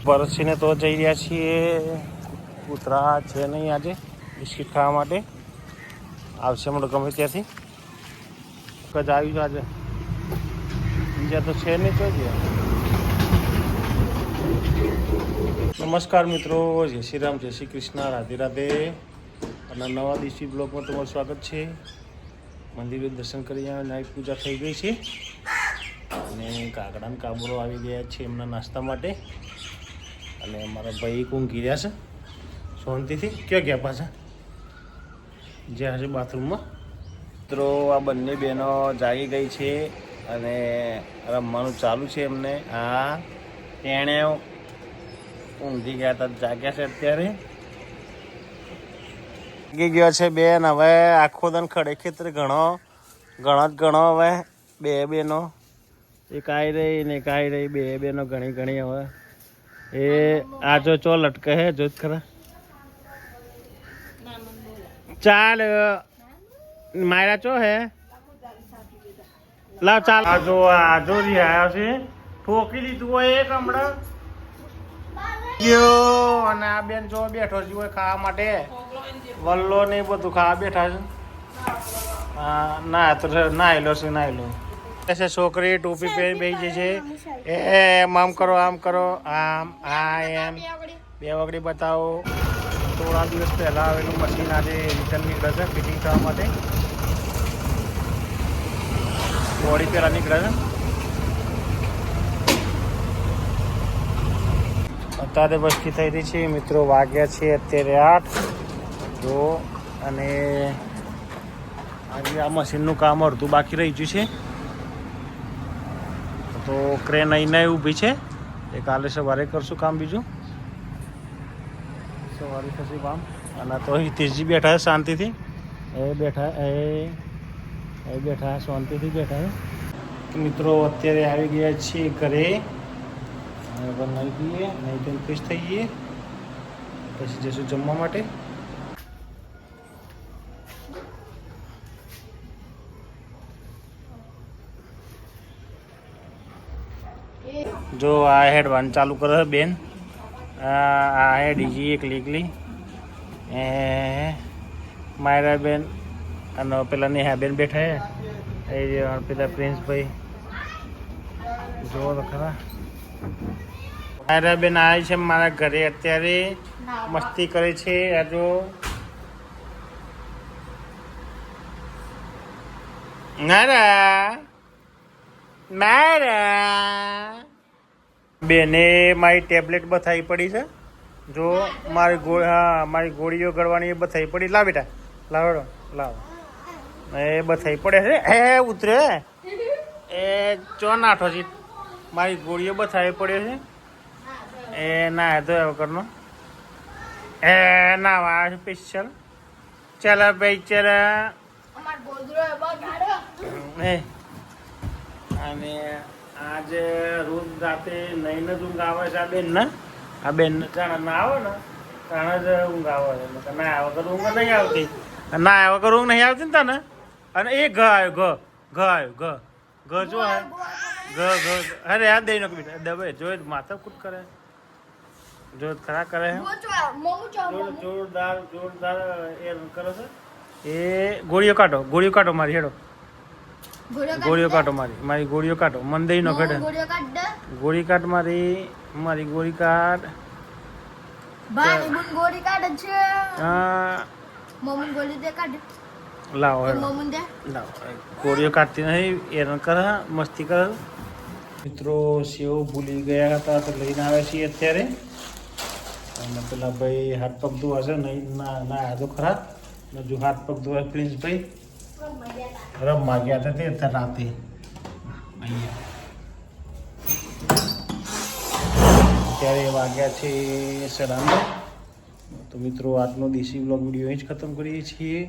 ભરતસિંહને તો જઈ રહ્યા છીએ. કૂતરા છે નહીં આજે બિસ્કિટ ખાવા માટે. આવશે હમણાં ગમે ત્યાંથી જ આવ્યું છે આજે. બીજા તો છે નહીં. જોઈએ. નમસ્કાર મિત્રો, જય શ્રી રામ, જય શ્રી કૃષ્ણ, રાધે રાધે. અને નવા દિવસી બ્લોગમાં તમારું સ્વાગત છે. મંદિરે દર્શન કરી નાઈટ પૂજા થઈ ગઈ છે અને કાકડા ને કાબરો આવી ગયા છે એમના નાસ્તા માટે. અને અમારા ભાઈ ઊંઘી રહ્યા છે શાંતિથી. ક્યાં ગયા પાછા? જ્યાં હશે બાથરૂમમાં. મિત્રો આ બંને બહેનો જાગી ગઈ છે અને રમવાનું ચાલુ છે એમને. હા, તેણે ઊંઘી ગયા હતા, જાગ્યા છે અત્યારે. જાગી ગયો છે બેન. હવે આખો દન ખડે ખેતરે ઘણો હવે બે બેનો એક આવી રહી ને એક આવી રહી. બે બેનો ઘણી હવે એ આ ચો લટકે હે જોત ખરા. ચાલ મારા ચો હે લાવ ચાલ. આજો આયા છે. ઠોકી દીધું હોય એક હમણાં અને આ બેન જો બેઠો છે ખાવા માટે. વલ્લો ને બધું ખાવા બેઠા છે. ના તો નાયલો છે છોકરી. ટોપી પહેરી બેસી છે. એમ આમ કરો આમ કરો આમ. હા એમ બે વગડી બતાવો. થોડા દિવસ પહેલા આવેલું મશીન આજે રિટર્ન નીકળે છે ફિટિંગ થવા માટે. બોડી પહેલા નીકળે છે. અત્યારે વસ્તી થઈ રહી છે મિત્રો. વાગ્યા છે અત્યારે 8 જો. અને આજે આ મશીનનું કામ અડધું બાકી રહી ગયું છે. તો ક્રેન અહીંને ઊભી છે. એ કાલે સવારે કરશું કામ. બીજું સવારે થશે કામ. અને તો હિતેશજી બેઠા છે શાંતિથી. એ બેઠા શાંતિથી બેઠા છે. મિત્રો અત્યારે આવી ગયા છીએ ઘરે. બનાવી દઈએ, નહીં તો ફ્રેશ થઈ જઈએ, પછી જઈશું જમવા માટે. જો આ હેડવાનું ચાલુ કરે બેન. આ હે ડીજી એકલી એ માયરા બેન અને પેલા નેહા બેન બેઠા હે. એ પેલા પ્રિન્સભાઈ જો તો ખરા. માયરા બેન આવી છે મારા ઘરે અત્યારે. મસ્તી કરે છે. આ જો મારા બેને મારી ટેબ્લેટ બતાવી પડી છે. જો મારી ગોળીઓ ગળવાની એ બતાવી પડી. લાવ બેટા લાવ એ બતાવી પડે છે. એ ઉતરે એ ચો નાઠો છે. મારી ગોળીઓ બતાવી પડે છે. એ ના તો વગરનો એ ના આવે સ્પેશિયલ. ચાલ ભાઈ ચાલ. અને આજે રોજ રાતે નહીં જ ઊંઘ આવે છે આ બેન ને. આ બેન જાણે ના આવે ને તાણે જ ઊંઘ આવે છે. ના આવે વગર ઊંઘ નહીં આવતી. ના આવે વગર ઊંઘ નહીં આવતી ને તને. અને એ ઘ આવ્યો જો હે અરે આ દઈ નાખ બેટા. દબે જોઈ માથા કૂટ કરે. જો ખરા કરે જોરદાર એ કરે છે. એ ગોળીઓ કાઢો મારી. હેડો ગોળીઓ કાઢો મારી ગોળીઓ કાઢો. મન દઈ નો ઘડે ગોળી કાઢ મારી ગોળી કાઢ. લાવો ગોળીઓ કાઢતી નહીં. એ કરે મસ્તી કરે. મિત્રો સેવ ભૂલી ગયા હતા તો લઈને આવ્યા છીએ અત્યારે. અને પેલા ભાઈ હાથ પગ ધોવા છે. નહીં ના તો ખરા. જો હાથ પગ ધોવા પ્રિન્સભાઈ રમવા ગયા હતા તે રાતે અહીંયા. અત્યારે વાગ્યા છે 9:30. તો મિત્રો આજનો દેશી બ્લોગ વિડીયો અહીં જ ખતમ કરીએ છીએ.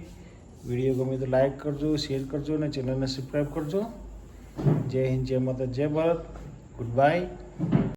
વિડીયો ગમે તો લાઈક કરજો, શેર કરજો અને ચેનલને સબસ્ક્રાઈબ કરજો. જય હિન્દ, જય માતા, જય ભારત. Good bye.